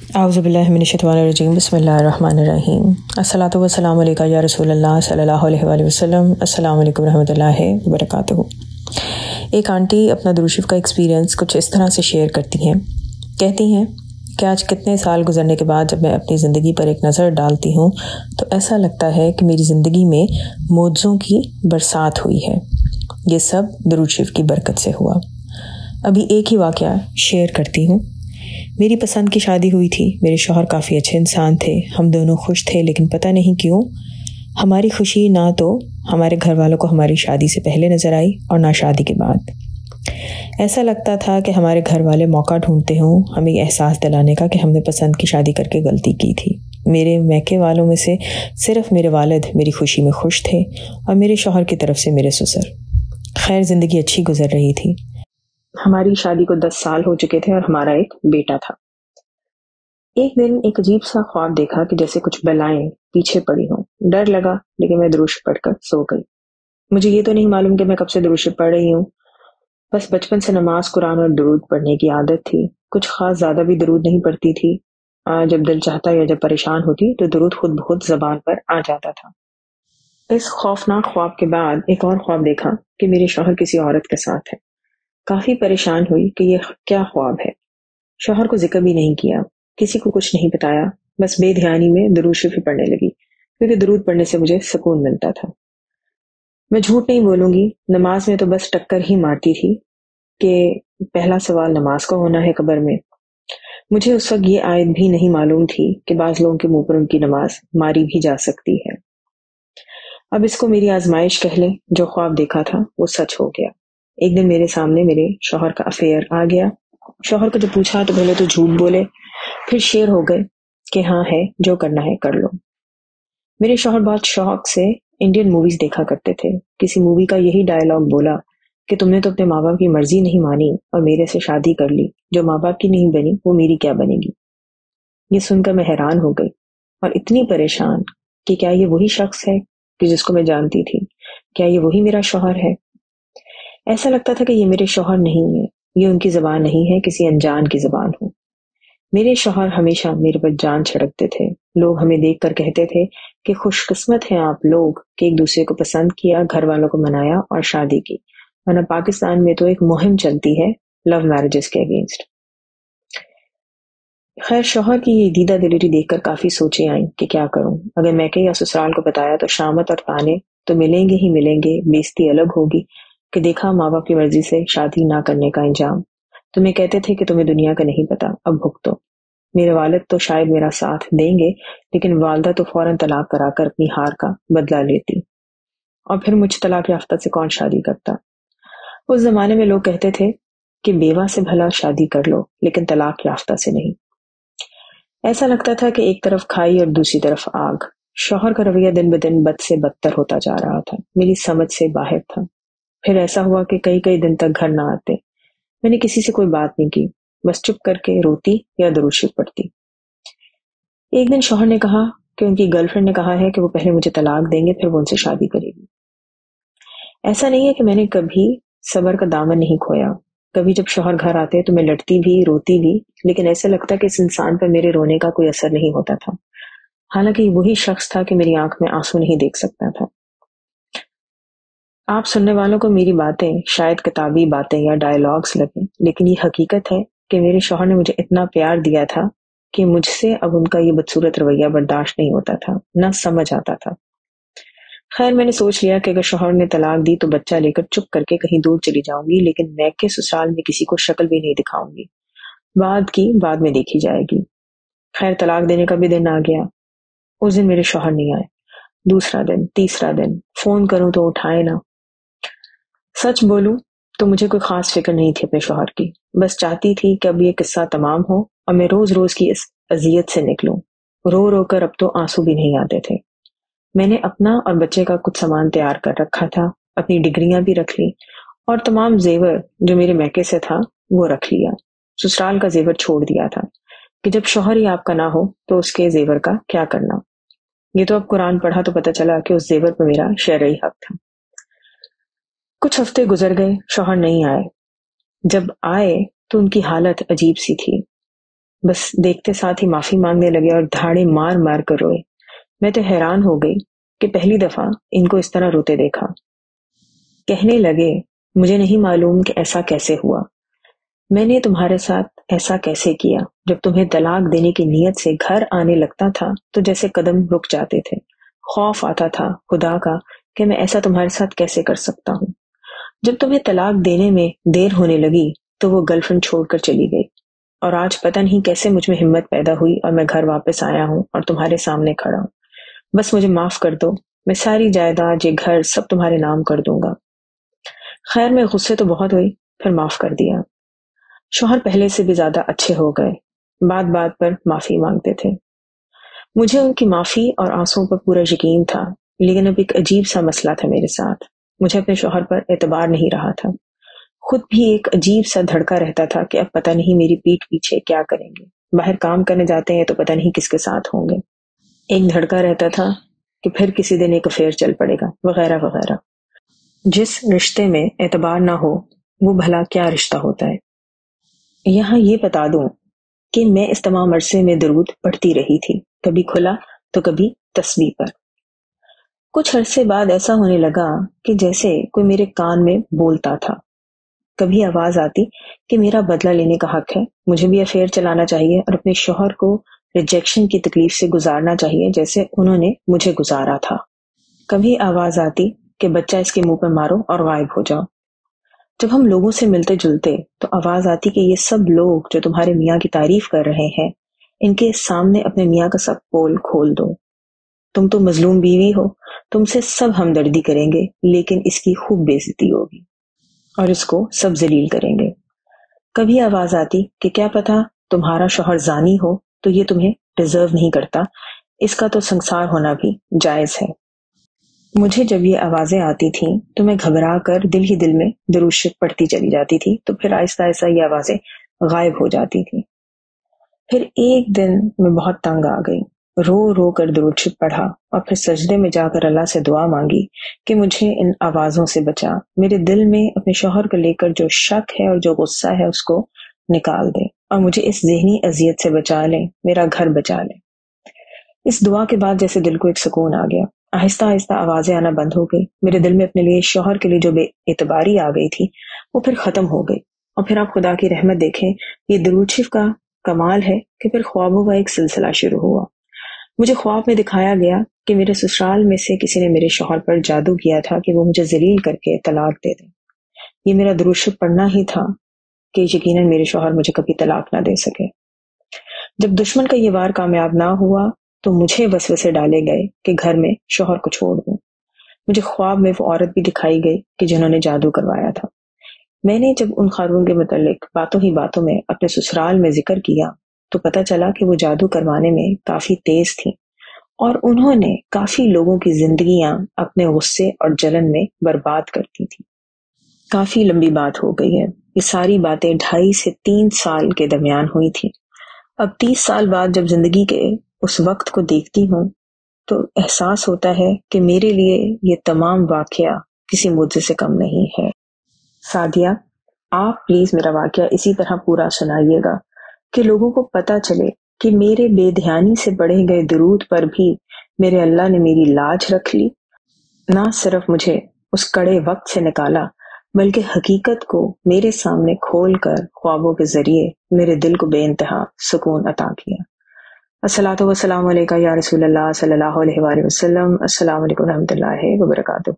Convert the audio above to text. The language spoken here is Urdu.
اعوذ باللہ من الشیطان الرجیم بسم اللہ الرحمن الرحیم الصلاۃ والسلام علیکہ یا رسول اللہ صلی اللہ علیہ وآلہ وسلم۔ السلام علیکم ورحمۃ اللہ وبرکاتہ۔ ایک آنٹی اپنا درود شریف کا ایکسپیرینس کچھ اس طرح سے شیئر کرتی ہیں، کہتی ہیں کہ آج کتنے سال گزرنے کے بعد جب میں اپنی زندگی پر ایک نظر ڈالتی ہوں تو ایسا لگتا ہے کہ میری زندگی میں معجزوں کی برسات ہوئی ہے۔ یہ سب درود شریف کی برکت سے ہوا۔ ابھی ایک ہی واقعہ شیئر کرتی ہوں۔ میری پسند کی شادی ہوئی تھی، میرے شوہر کافی اچھے انسان تھے، ہم دونوں خوش تھے، لیکن پتہ نہیں کیوں ہماری خوشی نہ تو ہمارے گھر والوں کو ہماری شادی سے پہلے نظر آئی اور نہ شادی کے بعد۔ ایسا لگتا تھا کہ ہمارے گھر والے موقع ڈھونڈتے ہوں ہمیں یہ احساس دلانے کا کہ ہم نے پسند کی شادی کر کے غلطی کی تھی۔ میرے میکے والوں میں سے صرف میرے والد میری خوشی میں خوش تھے اور میرے شوہر کی طرف سے میرے سسر۔ خیر، زندگی اچھی گزر رہی تھی۔ ہماری شادی کو 10 سال ہو چکے تھے اور ہمارا ایک بیٹا تھا۔ ایک دن ایک عجیب سا خواب دیکھا کہ جیسے کچھ بلائیں پیچھے پڑی ہوں۔ ڈر لگا، لیکن میں درود پڑھ کر سو گئی۔ مجھے یہ تو نہیں معلوم کہ میں کب سے درود پڑھ رہی ہوں، بس بچپن سے نماز، قرآن اور درود پڑھنے کی عادت تھی۔ کچھ خاص زیادہ بھی درود نہیں پڑھتی تھی۔ جب دل چاہتا یا جب پریشان ہوتی تو درود خود بخود زبان پر آ جاتا تھا۔ اس خوفناک خواب کے بعد ایک اور خواب دیکھا کہ میرے شوہر کسی عورت کے ساتھ ہے۔ کافی پریشان ہوئی کہ یہ کیا خواب ہے۔ شوہر کو ذکر بھی نہیں کیا، کسی کو کچھ نہیں بتایا، بس بے دھیانی میں درود شریف پڑھنے لگی، کیونکہ درود پڑھنے سے مجھے سکون ملتا تھا۔ میں جھوٹ نہیں بولوں گی، نماز میں تو بس ٹکر ہی مارتی تھی کہ پہلا سوال نماز کا ہونا ہے قبر میں۔ مجھے اس وقت یہ آیت بھی نہیں معلوم تھی کہ بعض لوگوں کے منہ پر ان کی نماز ماری بھی جا سکتی ہے۔ اب اس کو میری آزمائش کہہ لیں، جو خواب دیکھا تھا وہ سچ ہو گیا۔ ایک دن میرے سامنے میرے شوہر کا افیئر آ گیا۔ شوہر کو جب پوچھا تو پہلے تو جھوٹ بولے، پھر شیئر ہو گئے کہ ہاں ہے، جو کرنا ہے کر لو۔ میرے شوہر بہت شوق سے انڈین موویز دیکھا کرتے تھے۔ کسی مووی کا یہی ڈائلاگ بولا کہ تم نے تو اپنے ماں باپ کی مرضی نہیں مانی اور میرے سے شادی کر لی، جو ماں باپ کی نہیں بنی وہ میری کیا بنے گی۔ یہ سن کر میں حیران ہو گئی اور اتنی پریشان کہ کیا یہ وہی شخص ہے کہ جس کو میں جانتی تھی؟ کیا یہ وہی میرا شوہر ہے؟ ایسا لگتا تھا کہ یہ میرے شوہر نہیں ہے، یہ ان کی زبان نہیں ہے، کسی انجان کی زبان ہو۔ میرے شوہر ہمیشہ میرے پر جان چھڑکتے تھے۔ لوگ ہمیں دیکھ کر کہتے تھے کہ خوش قسمت ہیں آپ لوگ کہ ایک دوسرے کو پسند کیا، گھر والوں کو منایا اور شادی کی، ورنہ پاکستان میں تو ایک مہم چلتی ہے لو میرجز کے اگینسٹ۔ خیر، شوہر کی یہ دیدہ دلری دیکھ کر کافی سوچیں آئیں کہ کیا کروں۔ اگر میکے یا سسرال کو بتایا تو شامت اور تانے تو ملیں گے ہی ملیں گے، بےزتی الگ ہوگی کہ دیکھا ماں باپ کی مرضی سے شادی نہ کرنے کا انجام۔ تمہیں کہتے تھے کہ تمہیں دنیا کا نہیں پتا، اب بھگتو۔ میرے والد تو شاید میرا ساتھ دیں گے، لیکن والدہ تو فوراً طلاق کرا کر اپنی ہار کا بدلہ لیتی، اور پھر مجھ طلاق یافتہ سے کون شادی کرتا۔ اس زمانے میں لوگ کہتے تھے کہ بیوہ سے بھلا شادی کر لو، لیکن طلاق یافتہ سے نہیں۔ ایسا لگتا تھا کہ ایک طرف کھائی اور دوسری طرف آگ۔ شوہر کا رویہ دن بدن بد سے بدتر ہوتا جا رہا تھا، میری سمجھ سے باہر تھا۔ پھر ایسا ہوا کہ کئی دن تک گھر نہ آتے۔ میں نے کسی سے کوئی بات نہیں کی، بس چپ کر کے روتی یا درود شریف پڑھتی۔ ایک دن شوہر نے کہا کہ ان کی گرل فرینڈ نے کہا ہے کہ وہ پہلے مجھے طلاق دیں گے پھر وہ ان سے شادی کرے گی۔ ایسا نہیں ہے کہ میں نے کبھی صبر کا دامن نہیں کھویا۔ کبھی جب شوہر گھر آتے تو میں لڑتی بھی، روتی بھی، لیکن ایسا لگتا کہ اس انسان پر میرے رونے کا کوئی اثر نہیں ہوتا تھا، حالانکہ یہ وہی شخص تھا کہ میری آنکھ میں آنسو نہیں دیکھ سکتا تھا۔ آپ سننے والوں کو میری باتیں شاید کتابی باتیں یا ڈائلاگز لگیں، لیکن یہ حقیقت ہے کہ میرے شوہر نے مجھے اتنا پیار دیا تھا کہ مجھ سے اب ان کا یہ بدصورت رویہ برداشت نہیں ہوتا تھا، نہ سمجھ آتا تھا۔ خیر، میں نے سوچ لیا کہ اگر شوہر نے طلاق دی تو بچہ لے کر چپ کر کے کہیں دور چلی جاؤں گی، لیکن میں کے سسرال میں کسی کو شکل بھی نہیں دکھاؤں گی، بعد میں دیکھی جائے گی۔ خیر، طلاق دینے کا بھی دن آ گیا۔ اس دن میرے شوہر نہیں آئے۔ دوسرا دن، تیسرا دن، فون کروں تو اٹھائے نہ۔ سچ بولوں تو مجھے کوئی خاص فکر نہیں تھی اپنے شوہر کی، بس چاہتی تھی کہ اب یہ قصہ تمام ہو اور میں روز روز کی اس اذیت سے نکلوں۔ رو رو کر اب تو آنسو بھی نہیں آتے تھے۔ میں نے اپنا اور بچے کا کچھ سامان تیار کر رکھا تھا، اپنی ڈگریاں بھی رکھ لی اور تمام زیور جو میرے میکے سے تھا وہ رکھ لیا۔ سسرال کا زیور چھوڑ دیا تھا کہ جب شوہر ہی آپ کا نہ ہو تو اس کے زیور کا کیا کرنا۔ یہ تو اب قرآن پڑھا تو پتہ چلا کہ اس زیور پر میرا شرعی حق تھا۔ کچھ ہفتے گزر گئے، شوہر نہیں آئے۔ جب آئے تو ان کی حالت عجیب سی تھی۔ بس دیکھتے ساتھ ہی معافی مانگنے لگے اور دھاڑے مار مار کر روئے۔ میں تو حیران ہو گئی کہ پہلی دفعہ ان کو اس طرح روتے دیکھا۔ کہنے لگے مجھے نہیں معلوم کہ ایسا کیسے ہوا، میں نے تمہارے ساتھ ایسا کیسے کیا؟ جب تمہیں طلاق دینے کی نیت سے گھر آنے لگتا تھا تو جیسے قدم رک جاتے تھے، خوف آتا تھا خدا کا کہ میں ایسا تمہارے ساتھ کیسے کر سکتا ہوں۔ جب تمہیں طلاق دینے میں دیر ہونے لگی تو وہ گرل فرینڈ چھوڑ کر چلی گئی، اور آج پتہ نہیں کیسے مجھ میں ہمت پیدا ہوئی اور میں گھر واپس آیا ہوں اور تمہارے سامنے کھڑا ہوں۔ بس مجھے معاف کر دو، میں ساری جائیداد یہ گھر سب تمہارے نام کر دوں گا۔ خیر میں غصے تو بہت ہوئی، پھر معاف کر دیا۔ شوہر پہلے سے بھی زیادہ اچھے ہو گئے، بات بات پر معافی مانگتے تھے۔ مجھے ان کی معافی اور آنسوؤں پر پورا یقین تھا، لیکن اب ایک عجیب سا مسئلہ تھا میرے ساتھ۔ مجھے اپنے شوہر پر اعتبار نہیں رہا تھا، خود بھی ایک عجیب سا دھڑکا رہتا تھا کہ اب پتہ نہیں میری پیٹھ پیچھے کیا کریں گے، باہر کام کرنے جاتے ہیں تو پتہ نہیں کس کے ساتھ ہوں گے۔ ایک دھڑکا رہتا تھا کہ پھر کسی دن ایک افیئر چل پڑے گا، وغیرہ وغیرہ۔ جس رشتے میں اعتبار نہ ہو وہ بھلا کیا رشتہ ہوتا ہے؟ یہاں یہ بتا دوں کہ میں اس تمام عرصے میں درود پڑھتی رہی تھی، کبھی کھلا تو کبھی تسبیح پر۔ کچھ عرصے بعد ایسا ہونے لگا کہ جیسے کوئی میرے کان میں بولتا تھا، کبھی آواز آتی کہ میرا بدلہ لینے کا حق ہے، مجھے بھی افیئر چلانا چاہیے اور اپنے شوہر کو ریجیکشن کی تکلیف سے گزارنا چاہیے جیسے انہوں نے مجھے گزارا تھا۔ کبھی آواز آتی کہ بچہ اس کے منہ پر مارو اور غائب ہو جاؤ۔ جب ہم لوگوں سے ملتے جلتے تو آواز آتی کہ یہ سب لوگ جو تمہارے میاں کی تعریف کر رہے ہیں، ان کے سامنے اپنے میاں کا سب پول کھول دو، تم تو مظلوم بیوی ہو، تم سے سب ہمدردی کریں گے لیکن اس کی خوب بے عزتی ہوگی اور اس کو سب ذلیل کریں گے۔ کبھی آواز آتی کہ کیا پتہ تمہارا شوہر زانی ہو تو یہ تمہیں ڈیزرو نہیں کرتا، اس کا تو سنسار ہونا بھی جائز ہے۔ مجھے جب یہ آوازیں آتی تھیں تو میں گھبرا کر دل ہی دل میں درود شریف پڑھتی چلی جاتی تھی، تو پھر آہستہ آہستہ یہ آوازیں غائب ہو جاتی تھیں۔ پھر ایک دن میں بہت تنگ آ گئی، رو رو کر درود شریف پڑھا اور پھر سجدے میں جا کر اللہ سے دعا مانگی کہ مجھے ان آوازوں سے بچا، میرے دل میں اپنے شوہر کو لے کر جو شک ہے اور جو غصہ ہے اس کو نکال دے اور مجھے اس ذہنی اذیت سے بچا لیں، میرا گھر بچا لیں۔ اس دعا کے بعد جیسے دل کو ایک سکون آ گیا، آہستہ آہستہ آوازیں آنا بند ہو گئی، میرے دل میں اپنے لیے شوہر کے لیے جو بے اعتباری آ گئی تھی وہ پھر ختم ہو گئی۔ اور پھر آپ خدا کی رحمت دیکھیں، یہ درود شریف کا کمال ہے کہ پھر خوابوں کا ایک سلسلہ شروع ہوا۔ مجھے خواب میں دکھایا گیا کہ میرے سسرال میں سے کسی نے میرے شوہر پر جادو کیا تھا کہ وہ مجھے ذلیل کر کے طلاق دے دیں۔ یہ میرا درود شریف پڑھنا ہی تھا کہ یقیناً میرے شوہر مجھے کبھی طلاق نہ دے سکے۔ جب دشمن کا یہ وار کامیاب نہ ہوا تو مجھے وسوسے ڈالے گئے کہ گھر میں شوہر کو چھوڑ دوں۔ مجھے خواب میں وہ عورت بھی دکھائی گئی کہ جنہوں نے جادو کروایا تھا۔ میں نے جب ان خاتون کے متعلق باتوں ہی باتوں میں اپنے سسرال میں ذکر کیا تو پتہ چلا کہ وہ جادو کروانے میں کافی تیز تھیں اور انہوں نے کافی لوگوں کی زندگیاں اپنے غصے اور جلن میں برباد کرتی تھی۔ کافی لمبی بات ہو گئی ہے، یہ ساری باتیں 2.5 سے 3 سال کے درمیان ہوئی تھی۔ اب 30 سال بعد جب زندگی کے اس وقت کو دیکھتی ہوں تو احساس ہوتا ہے کہ میرے لیے یہ تمام واقعہ کسی معجزے سے کم نہیں ہے۔ سعدیہ، آپ پلیز میرا واقعہ اسی طرح پورا سنائیے گا کہ لوگوں کو پتہ چلے کہ میرے بے دھیانی سے پڑھے گئے درود پر بھی میرے اللہ نے میری لاج رکھ لی، نہ صرف مجھے اس کڑے وقت سے نکالا بلکہ حقیقت کو میرے سامنے کھول کر خوابوں کے ذریعے میرے دل کو بے انتہا سکون عطا کیا۔ الصلاۃ والسلام علیکہ یا رسول اللہ صلی اللہ علیہ وآلہ وسلم۔ السلام علیکم ورحمۃ اللہ وبرکاتہ۔